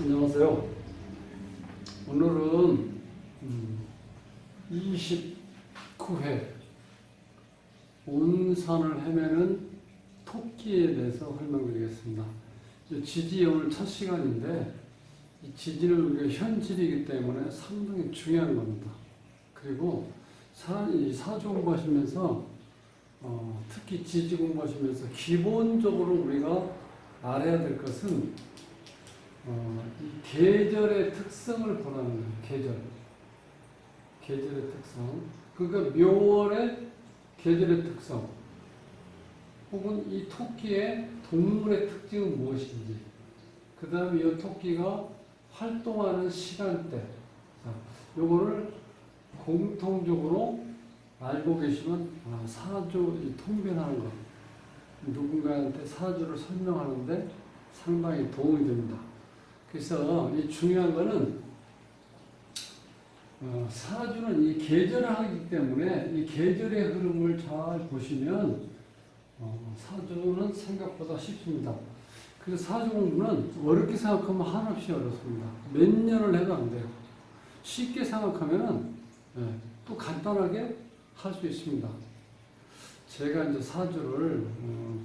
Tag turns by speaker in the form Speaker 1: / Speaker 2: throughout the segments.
Speaker 1: 안녕하세요. 오늘은 29회 온 산을 헤매는 토끼에 대해서 설명드리겠습니다. 지지 오늘 첫 시간인데 이 지지는 우리가 현실이기 때문에 상당히 중요한 겁니다. 그리고 사주 공부하시면서 특히 지지 공부하시면서 기본적으로 우리가 알아야 될 것은 이 계절의 특성을 보라는 거예요. 계절의 특성. 그러니까 묘월의 계절의 특성, 혹은 이 토끼의 동물의 특징은 무엇인지, 그 다음에 이 토끼가 활동하는 시간대, 요거를 공통적으로 알고 계시면 사주 통변하는 것, 누군가한테 사주를 설명하는데 상당히 도움이 됩니다. 그래서 이 중요한 거는 사주는 이 계절을 하기 때문에 이 계절의 흐름을 잘 보시면 사주는 생각보다 쉽습니다. 그래서 사주 공부는 어렵게 생각하면 한없이 어렵습니다. 몇 년을 해도 안 돼요. 쉽게 생각하면은 또 간단하게 할 수 있습니다. 제가 이제 사주를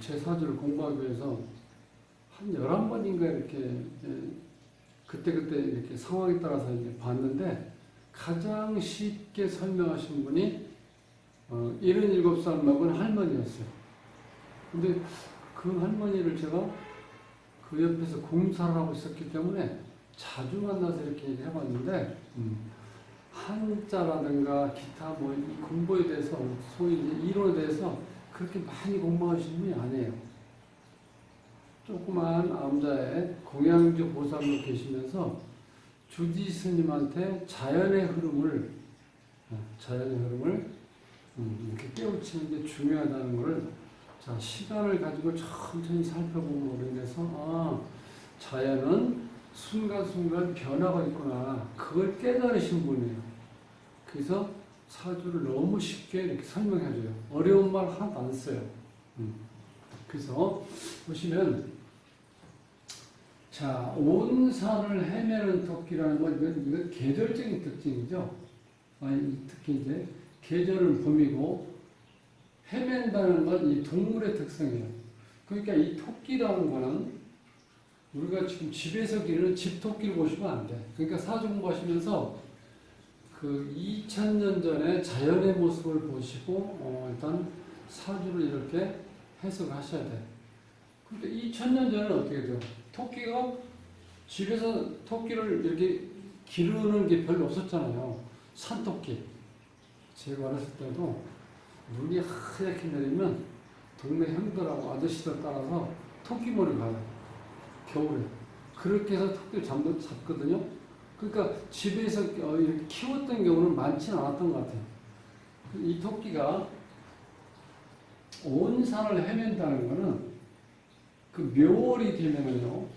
Speaker 1: 제 사주를 공부하기 위해서 한 11번인가 이렇게 그때그때 이렇게 상황에 따라서 이제 봤는데, 가장 쉽게 설명하신 분이 77살 먹은 할머니였어요. 근데 그 할머니를 제가 그 옆에서 공사를 하고 있었기 때문에 자주 만나서 이렇게 얘기를 해봤는데, 한자라든가 기타 뭐 이 공부에 대해서, 소위 이제 이론에 대해서 그렇게 많이 공부하시는 분이 아니에요. 조그만 암자에 공양주 보살로 계시면서 주지 스님한테 자연의 흐름을 이렇게 깨우치는 게 중요하다는 것을, 자, 시간을 가지고 천천히 살펴보므로 인해서 자연은 순간순간 변화가 있구나, 그걸 깨달으신 분이에요. 그래서 사주를 너무 쉽게 이렇게 설명해줘요. 어려운 말 하나도 안 써요. 그래서 보시면, 자, 온 산을 헤매는 토끼라는 건 이건 계절적인 특징이죠. 특히 이제 계절은 봄이고 헤맨다는 건 이 동물의 특성이에요. 그러니까 이 토끼라는 거는 우리가 지금 집에서 기르는 집토끼를 보시면 안 돼. 그러니까 사주 공부하시면서 그 2000년 전에 자연의 모습을 보시고 일단 사주를 이렇게 해석하셔야 돼. 그런데 2000년 전에는 어떻게 돼요? 토끼가 집에서 토끼를 이렇게 기르는 게 별로 없었잖아요. 산토끼. 제가 어렸을 때도 눈이 하얗게 내리면 동네 형들하고 아저씨들 따라서 토끼몰이 가요. 겨울에. 그렇게 해서 토끼를 잡거든요. 그러니까 집에서 이렇게 키웠던 경우는 많지는 않았던 것 같아요. 이 토끼가 온 산을 헤맨다는 거는 그 묘월이 되면은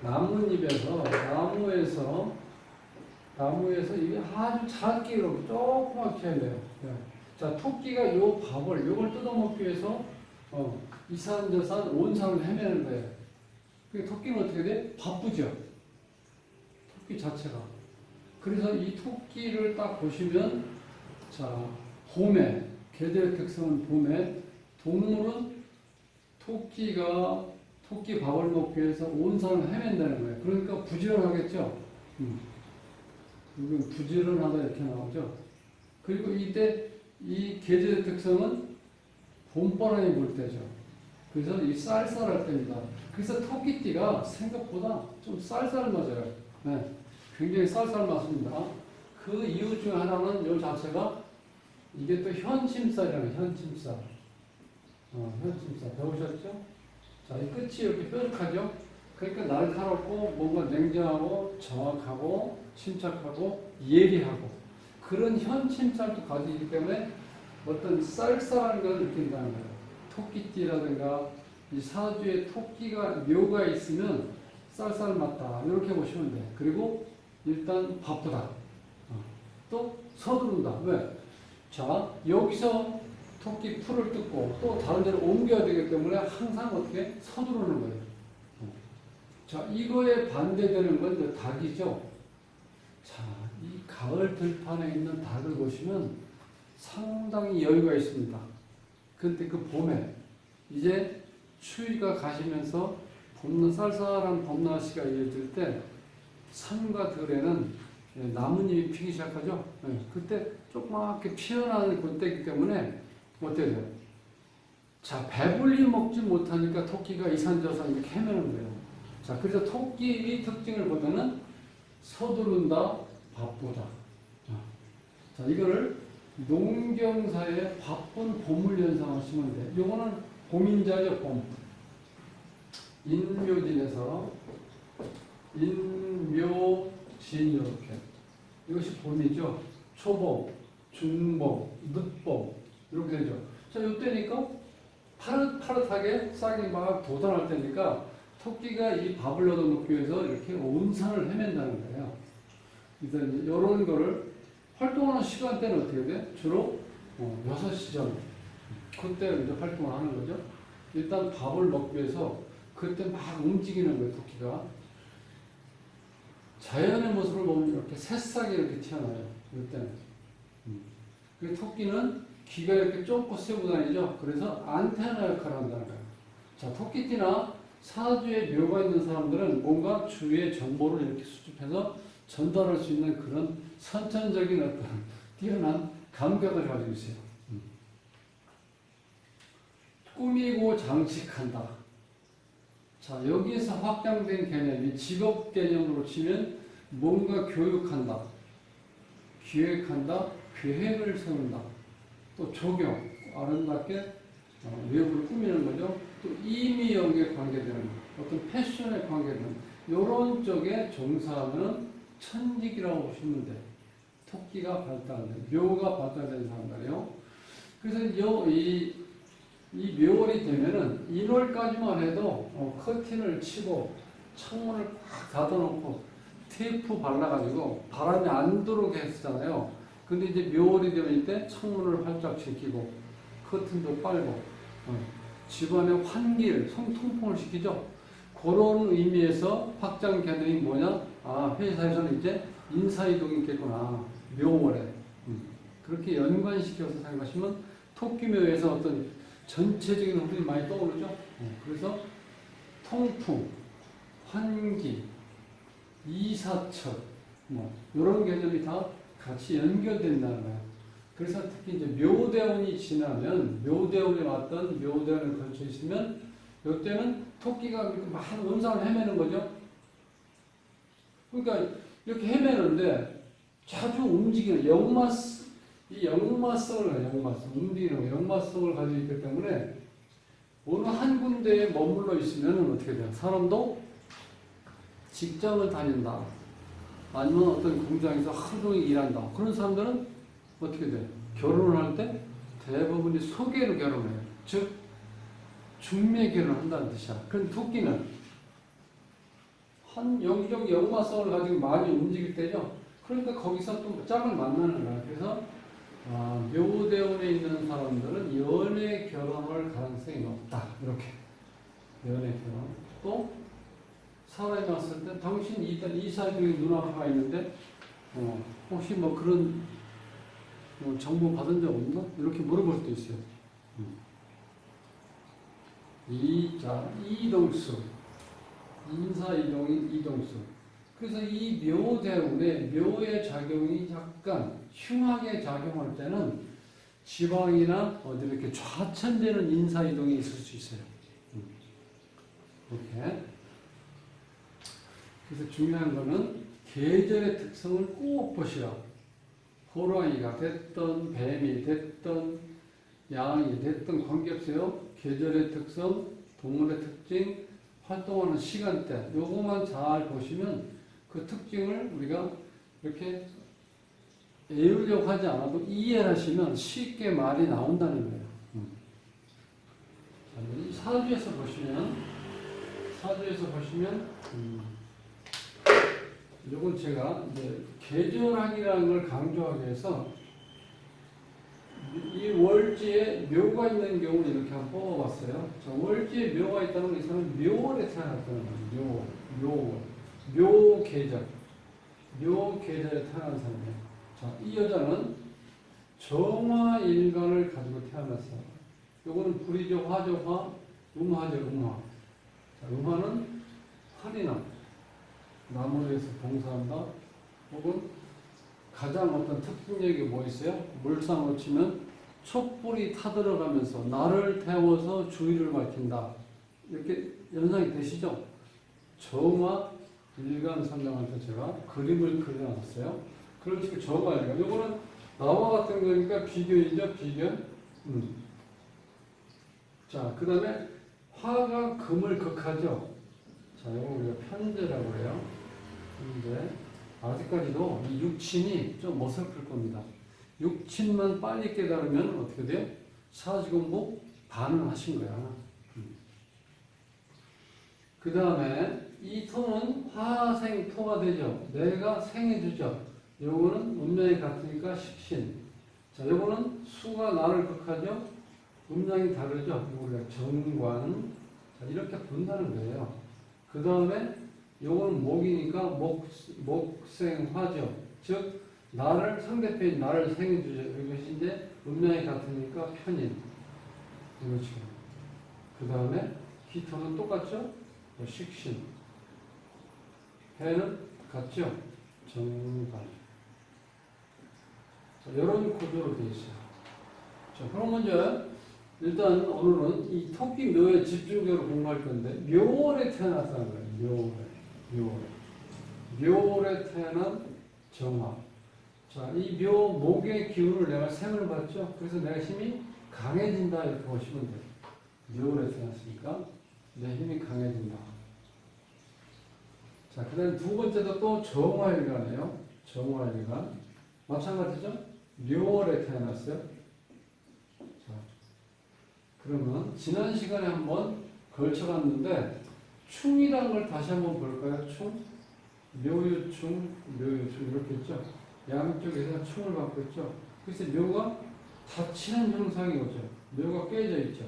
Speaker 1: 나뭇잎에서, 나무에서 이게 아주 작게 이렇게 조그맣게 해내요. 자, 토끼가 요걸 뜯어먹기 위해서 이 산 저 산 온 산을 헤매는 거예요. 그 토끼는 어떻게 돼? 바쁘죠. 토끼 자체가. 그래서 이 토끼를 딱 보시면, 자, 봄에, 계절의 특성은 봄에, 동물은 토끼 밥을 먹기 위해서 온 산을 헤맨다는 거예요. 그러니까 부지런하겠죠. 이건 부지런하다 이렇게 나오죠. 그리고 이때 이 계절의 특성은 봄바람이 불 때죠. 그래서 이 쌀쌀할 때입니다. 그래서 토끼띠가 생각보다 좀 쌀쌀맞아요. 네, 굉장히 쌀쌀맞습니다. 그 이유 중 하나는 이 자체가 이게 또 현심살이라는, 현심살. 현심살 배우셨죠? 자, 이 끝이 이렇게 뾰족하죠? 그러니까 날카롭고 뭔가 냉정하고 정확하고 침착하고 예리하고 그런 현침살도 가지기 때문에 어떤 쌀쌀한 걸 느낀다는 거예요. 토끼띠라든가 이 사주에 토끼가 묘가 있으면 쌀쌀맞다 이렇게 보시면 돼요. 그리고 일단 바쁘다. 또 서두른다. 왜? 자, 여기서 토끼 풀을 뜯고 또 다른 데로 옮겨야 되기 때문에 항상 어떻게 서두르는 거예요. 자, 이거에 반대되는 건 이제 닭이죠. 자, 이 가을 들판에 있는 닭을 보시면 상당히 여유가 있습니다. 근데 그 봄에 이제 추위가 가시면서 쌀쌀한 봄날씨가 이어질 때 산과 들에는 나뭇잎이 피기 시작하죠. 그때 조그맣게 피어나는 그때이기 때문에 어때요? 자, 배불리 먹지 못하니까 토끼가 이산저산 이렇게 헤매는 거예요. 자, 그래서 토끼의 특징을 보면은 서두른다, 바쁘다. 자, 이거를 농경사의 바쁜 보물 현상 하시면 돼요. 요거는 봄인자죠, 봄. 인묘진에서 인묘진 이렇게. 이것이 봄이죠. 초봄, 중봄, 늦봄 이렇게 되죠. 자, 이때니까 파릇파릇하게 싹이 막 돋아날 때니까 토끼가 이 밥을 얻어먹기 위해서 이렇게 온 산을 헤맨다는 거예요. 그래서 이런 거를 활동하는 시간대는 어떻게 돼? 주로 6시 전. 그때 이제 활동을 하는 거죠. 일단 밥을 먹기 위해서 그때 막 움직이는 거예요, 토끼가. 자연의 모습을 보면 이렇게 새싹이 이렇게 튀어나와요. 이때는. 그 토끼는 귀가 이렇게 쫑긋 세고 다니죠. 그래서 안테나 역할을 한다는 거예요. 자, 토끼띠나 사주에 묘가 있는 사람들은 뭔가 주위의 정보를 이렇게 수집해서 전달할 수 있는 그런 선천적인 어떤 뛰어난 감각을 가지고 있어요. 꾸미고 장식한다. 자, 여기에서 확장된 개념이 직업 개념으로 치면 뭔가 교육한다, 기획한다, 계획을 세운다, 또 적용, 아름답게 외부를 꾸미는 거죠. 또 임의역에 관계되는 어떤 패션에 관계되는 이런 쪽에 종사하면 천직이라고 보시면 돼요. 토끼가 발달된, 묘가 발달된 사람들이요. 그래서 이 묘월이 되면은 1월까지만 해도 커튼을 치고 창문을 꽉 닫아놓고 테이프 발라가지고 바람이 안 들어오게 했잖아요. 근데 이제 묘월이 되면 이때 창문을 활짝 제끼고 커튼도 빨고 집안의 환기를 통풍을 시키죠. 그런 의미에서 확장 개념이 뭐냐? 아, 회사에서는 이제 인사이동이 있겠구나. 묘월에. 그렇게 연관시켜서 생각하시면 토끼묘에서 어떤 전체적인 흐름이 많이 떠오르죠. 그래서 통풍, 환기, 이사철, 이런 개념이 다 같이 연결된다는 거예요. 그래서 특히 이제 묘대운이 지나면, 묘대운에 왔던 묘대운을 걸쳐 있으면, 이때는 토끼가 많은 운상을 헤매는 거죠. 그러니까 이렇게 헤매는데 자주 움직이는 이 역마성을 움직이는 역마성을 가지고 있기 때문에 어느 한 군데에 머물러 있으면 어떻게 돼요? 사람도 직장을 다닌다. 아니면 어떤 공장에서 하루 종일 일한다. 그런 사람들은 어떻게 돼요? 결혼을 할 때 대부분이 소개로 결혼해요. 즉, 중매 결혼을 한다는 뜻이야. 그런데 토끼는 한 영적 역마성을 가지고 많이 움직일 때죠. 그러니까 거기서 또 짝을 만나는 거야. 그래서 묘대운에 있는 사람들은 연애 결혼할 가능성이 높다. 이렇게. 연애 결혼. 또 사람이 왔을 때 당신 일단 이사중에 눈앞에 와 있는데 혹시 그런 정보 받은 적 없나? 이렇게 물어볼 수도 있어요. 이동수. 인사이동인 이동수. 그래서 이 묘대운에 묘의 작용이 약간 흉하게 작용할 때는 지방이나 어디 이렇게 좌천되는 인사이동이 있을 수 있어요. 이렇게. 그래서 중요한 거는 계절의 특성을 꼭 보시라. 호랑이가 됐던 뱀이 됐던 양이 됐던 관계없어요. 계절의 특성, 동물의 특징, 활동하는 시간대 요거만 잘 보시면 그 특징을 우리가 이렇게 외우려고 하지 않아도 이해를 하시면 쉽게 말이 나온다는 거예요. 이 사주에서 보시면 이건 제가 이제 계절학이라는 걸 강조하기 위해서 이 월지에 묘가 있는 경우를 이렇게 한번 뽑아봤어요. 자, 월지에 묘가 있다는 건 이 사람은 묘월에 태어났다는 거예요. 묘계절. 묘계절에 태어난 사람이에요. 자, 이 여자는 정화일간을 가지고 태어났어요. 요거는 불이죠. 화죠. 화. 음화죠. 음화. 자, 음화는 활이나 나무를 위해서 봉사한다. 혹은 가장 어떤 특징적인 게 뭐 있어요? 물상으로 치면 촛불이 타들어가면서 나를 태워서 주의를 밝힌다. 이렇게 연상이 되시죠? 정화 일간 선장한테 제가 그림을 그려놨어요. 그런 식으로 정화 일간. 요거는 나와 같은 거니까 비견이죠, 비견. 자, 그 다음에 화가 금을 극하죠. 자, 이거 우리가 편제라고 해요. 근데 아직까지도 이 육친이 좀 어설플 겁니다. 육친만 빨리 깨달으면 어떻게 돼요? 사지공부 반은 하신 거야. 그 다음에 이 토는 화생토가 되죠. 내가 생해주죠. 요거는 음양이 같으니까 식신. 자, 요거는 수가 나를 극하죠. 음양이 다르죠. 우리가 정관. 자, 이렇게 본다는 거예요. 그 다음에 요거는 목이니까 목생화죠. 즉 나를 상대편이 나를 생해주죠. 이것이 이제 음양이 같으니까 편인. 이거죠. 그 다음에 기토는 똑같죠. 식신. 해는 같죠. 정관. 자, 이런 구조로 되어 있어요. 자, 그럼 먼저 일단 오늘은 이 토끼 묘에 집중적으로 공부할 건데 묘월에 태어났다는 거예요. 묘월에 태어난 정화. 자, 이 묘 목의 기운을 내가 생을 받죠. 그래서 내가 힘이 강해진다 이렇게 보시면 돼요. 묘월에 태어났으니까 내 힘이 강해진다. 자, 그 다음에 두 번째도 또 정화일간이에요. 정화일간. 마찬가지죠? 묘월에 태어났어요. 자, 그러면 지난 시간에 한번 걸쳐갔는데 충이라는 걸 다시 한번 볼까요? 충? 묘유충, 묘유충 이렇게 있죠? 양쪽에서 충을 갖고 있죠? 그래서 묘가 닫히는 형상이 오죠. 묘가 깨져 있죠.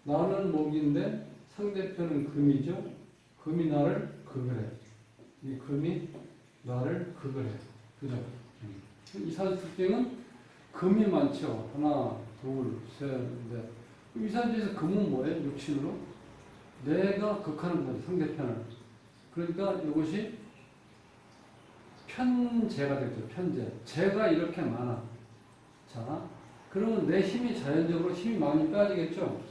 Speaker 1: 나는 목인데 상대편은 금이죠. 금이 나를 극을 해요. 이 금이 나를 극을 해요. 그죠? 이 사주 특징은 금이 많죠. 하나, 둘, 셋, 넷. 이 사주에서 금은 뭐예요? 육신으로? 내가 극하는 거죠. 상대편을. 그러니까 이것이 편제가 되죠. 편제. 제가 이렇게 많아. 자, 그러면 내 힘이 자연적으로 힘이 많이 빠지겠죠.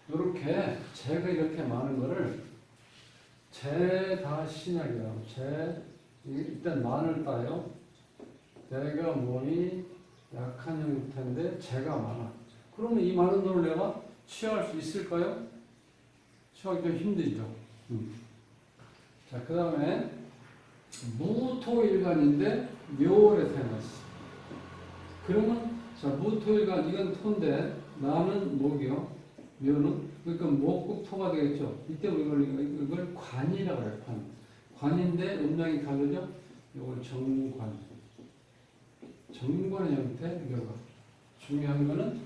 Speaker 1: 이렇게 제가 이렇게 많은 거를 제다신약이라고. 일단 만을 따요. 내가 몸이 약한 형태인데 제가 많아. 그러면 이 많은 돈을 내가 취할 수 있을까요? 취하기 좀 힘들죠. 자, 그 다음에 무토일간인데 묘월에 태어났어. 그러면 자, 무토일간 이건 토인데 나는 목이요. 묘는 그러니까 목국 토가 되겠죠. 이때 이걸 관이라고 해요. 관인데 음량이 다르죠. 이걸 정관. 정관의 형태 묘가. 중요한 거는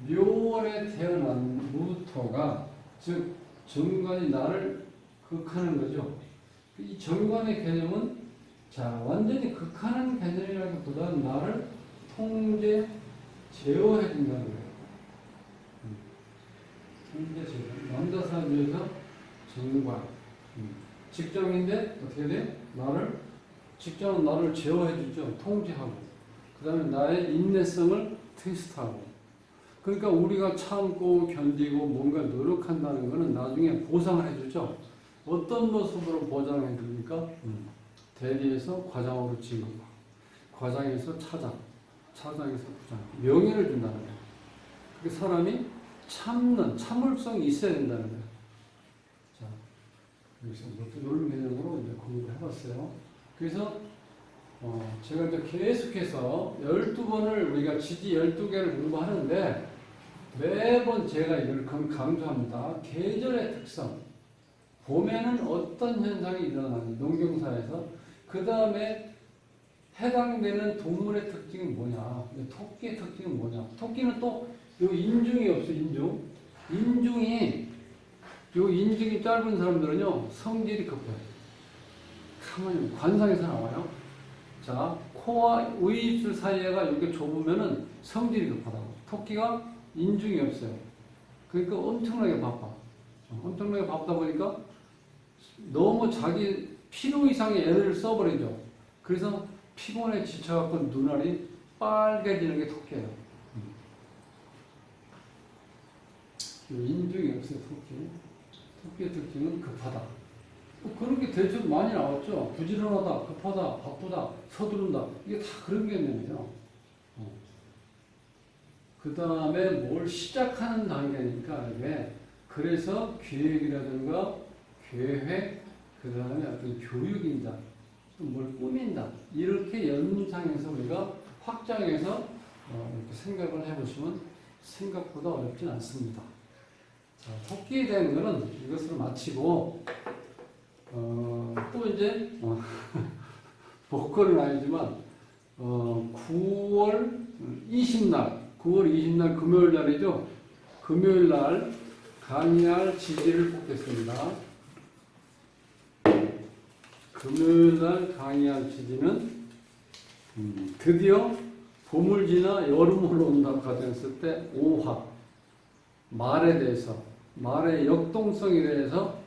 Speaker 1: 묘월에 태어난 무토가 즉 정관이 나를 극하는 거죠. 이 정관의 개념은 자 완전히 극하는 개념이라기보다는 나를 통제 제어해 준다는 거예요. 통제 제어. 남자사주에서 정관. 직장인데 어떻게 돼? 직장은 나를 제어해 주죠. 통제하고. 그 다음에 나의 인내성을 테스트하고. 그러니까 우리가 참고 견디고 뭔가 노력한다는 것은 나중에 보상을 해주죠. 어떤 모습으로 보상해 줍니까? 대리에서 과장으로 진급하고, 과장에서 차장, 차장에서 부장, 명예를 준다는 거예요. 그 사람이 참을성이 있어야 된다는 거예요. 자, 여기서 이런 개념으로 이제 공부를 해봤어요. 그래서 제가 이제 계속해서 12번을 우리가 지지 12개를 공부하는데 매번 제가 이걸 강조합니다. 계절의 특성. 봄에는 어떤 현상이 일어나는지 농경사에서 그 다음에 해당되는 동물의 특징이 뭐냐, 토끼의 특징은 뭐냐. 토끼는 또 요 인중이 없어. 인중이 짧은 사람들은요 성질이 급해요. 가만히 관상에서 나와요. 자, 코와 의입술 사이가 이렇게 좁으면은 성질이 급하다고. 토끼가 인중이 없어요. 그러니까 엄청나게 바빠. 엄청나게 바쁘다 보니까 너무 자기 필요 이상의 에너지를 써버리죠. 그래서 피곤에 지쳐갖고 눈알이 빨개지는 게 토끼예요. 인중이 없어요, 토끼. 토끼의 특징은 급하다. 그런 게 대충 많이 나왔죠. 부지런하다, 급하다, 바쁘다, 서두른다. 이게 다 그런 개념이에요. 그 다음에 뭘 시작하는 단계니까 이게 그래서 기획이라든가 계획, 그 다음에 어떤 교육인다, 뭘 꾸민다, 이렇게 연상해서 우리가 확장해서 이렇게 생각을 해보시면 생각보다 어렵진 않습니다. 자, 토끼에 대한 거는 이것으로 마치고 또 이제 복권은 아니지만 9월 20날 금요일 날이죠. 금요일 날 강의할 지지를 뽑겠습니다. 금요일 날 강의할 지지는 드디어 봄을 지나 여름으로 온다고 가정했을 때 5화 말에 대해서, 말의 역동성에 대해서,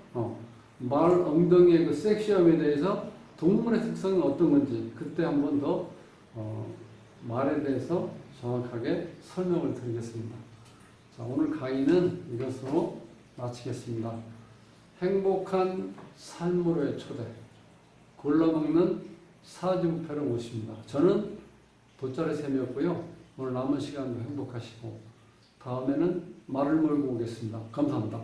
Speaker 1: 말 엉덩이의 그 섹시함에 대해서, 동물의 특성은 어떤 건지 그때 한 번 더 말에 대해서 정확하게 설명을 드리겠습니다. 자, 오늘 강의는 이것으로 마치겠습니다. 행복한 삶으로의 초대, 골라먹는 사주부패로 모십니다. 저는 돗자리 셈이었고요. 오늘 남은 시간도 행복하시고 다음에는 말을 몰고 오겠습니다. 감사합니다.